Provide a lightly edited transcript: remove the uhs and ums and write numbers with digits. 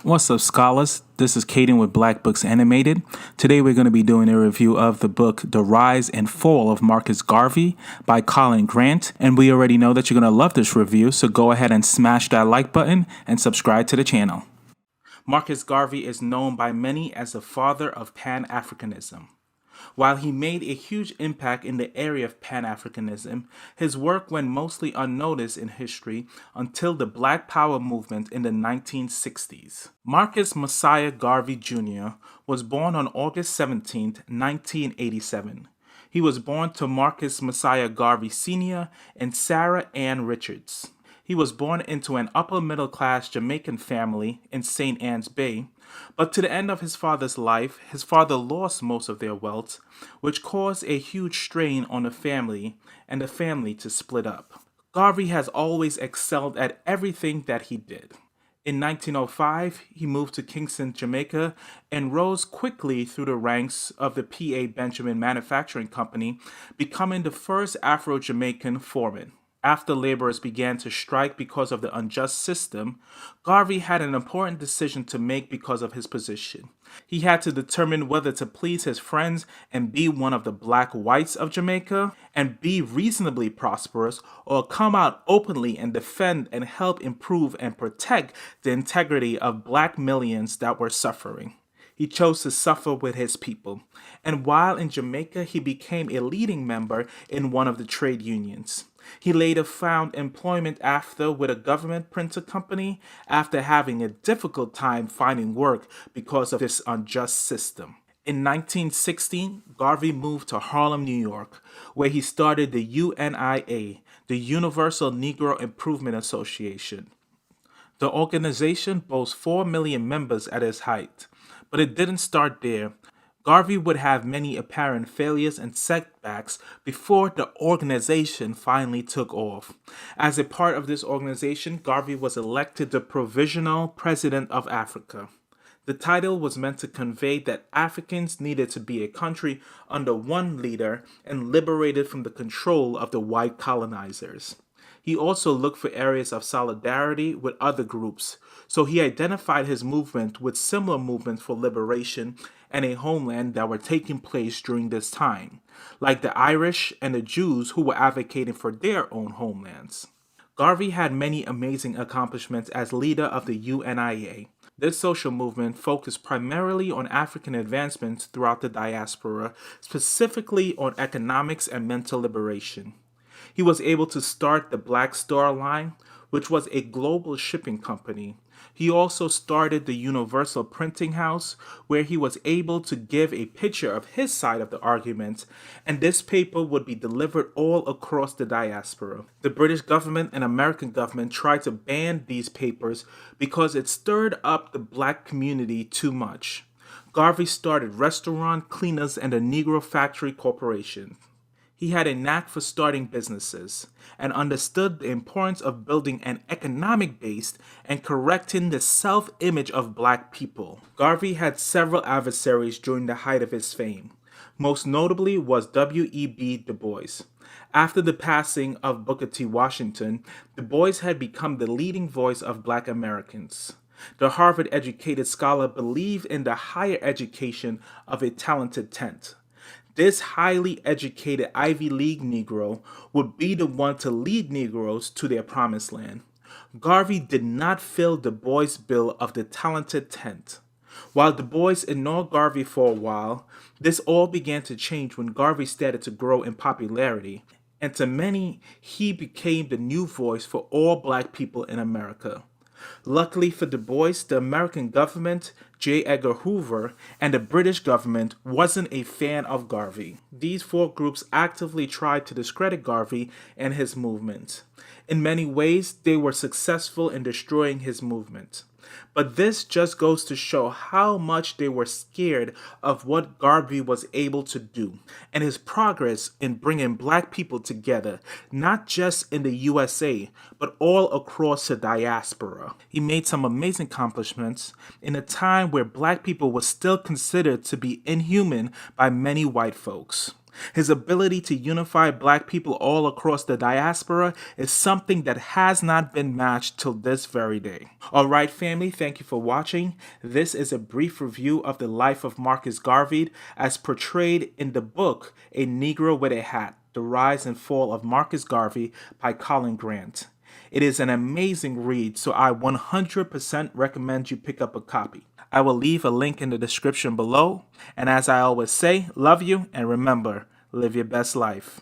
What's up, scholars? This is Caden with Black Books Animated. Today we're going to be doing a review of the book The Rise and Fall of Marcus Garvey by Colin Grant. And we already know that you're going to love this review, so go ahead and smash that like button and subscribe to the channel. Marcus Garvey is known by many as the father of Pan-Africanism. While he made a huge impact in the area of Pan-Africanism, his work went mostly unnoticed in history until the Black Power movement in the 1960s. Marcus Mosiah Garvey Jr. was born on August 17, 1987. He was born to Marcus Mosiah Garvey Sr. and Sarah Ann Richards. He was born into an upper-middle-class Jamaican family in St. Ann's Bay, but to the end of his father's life, his father lost most of their wealth, which caused a huge strain on the family and the family to split up. Garvey has always excelled at everything that he did. In 1905, he moved to Kingston, Jamaica, and rose quickly through the ranks of the P.A. Benjamin Manufacturing Company, becoming the first Afro-Jamaican foreman. After laborers began to strike because of the unjust system, Garvey had an important decision to make because of his position. He had to determine whether to please his friends and be one of the black whites of Jamaica and be reasonably prosperous, or come out openly and defend and help improve and protect the integrity of black millions that were suffering. He chose to suffer with his people, and while in Jamaica, he became a leading member in one of the trade unions. He later found employment with a government printer company after having a difficult time finding work because of this unjust system. In 1916, Garvey moved to Harlem, New York, where he started the UNIA, the Universal Negro Improvement Association. The organization boasts 4 million members at its height, but it didn't start there. Garvey would have many apparent failures and setbacks before the organization finally took off. As a part of this organization, Garvey was elected the Provisional President of Africa. The title was meant to convey that Africans needed to be a country under one leader and liberated from the control of the white colonizers. He also looked for areas of solidarity with other groups, so he identified his movement with similar movements for liberation and a homeland that were taking place during this time, like the Irish and the Jews who were advocating for their own homelands. Garvey had many amazing accomplishments as leader of the UNIA. This social movement focused primarily on African advancements throughout the diaspora, specifically on economics and mental liberation. He was able to start the Black Star Line, which was a global shipping company. He also started the Universal Printing House, where he was able to give a picture of his side of the argument, and this paper would be delivered all across the diaspora. The British government and American government tried to ban these papers because it stirred up the black community too much. Garvey started Restaurant Cleaners and the Negro Factory Corporation. He had a knack for starting businesses and understood the importance of building an economic base and correcting the self-image of black people. Garvey had several adversaries during the height of his fame. Most notably was W.E.B. Du Bois. After the passing of Booker T. Washington, Du Bois had become the leading voice of black Americans. The Harvard-educated scholar believed in the higher education of a talented tenth. This highly educated Ivy League Negro would be the one to lead Negroes to their promised land. Garvey did not fill Du Bois' bill of the talented tenth. While Du Bois ignored Garvey for a while, this all began to change when Garvey started to grow in popularity, and to many, he became the new voice for all black people in America. Luckily for Du Bois, the American government, J. Edgar Hoover, and the British government wasn't a fan of Garvey. These four groups actively tried to discredit Garvey and his movement. In many ways, they were successful in destroying his movement. But this just goes to show how much they were scared of what Garvey was able to do and his progress in bringing black people together, not just in the USA, but all across the diaspora. He made some amazing accomplishments in a time where black people were still considered to be inhuman by many white folks. His ability to unify black people all across the diaspora is something that has not been matched till this very day. Alright family, thank you for watching. This is a brief review of the life of Marcus Garvey as portrayed in the book A Negro with a Hat, The Rise and Fall of Marcus Garvey by Colin Grant. It is an amazing read, so I 100% recommend you pick up a copy. I will leave a link in the description below, and as I always say, love you, and remember, live your best life.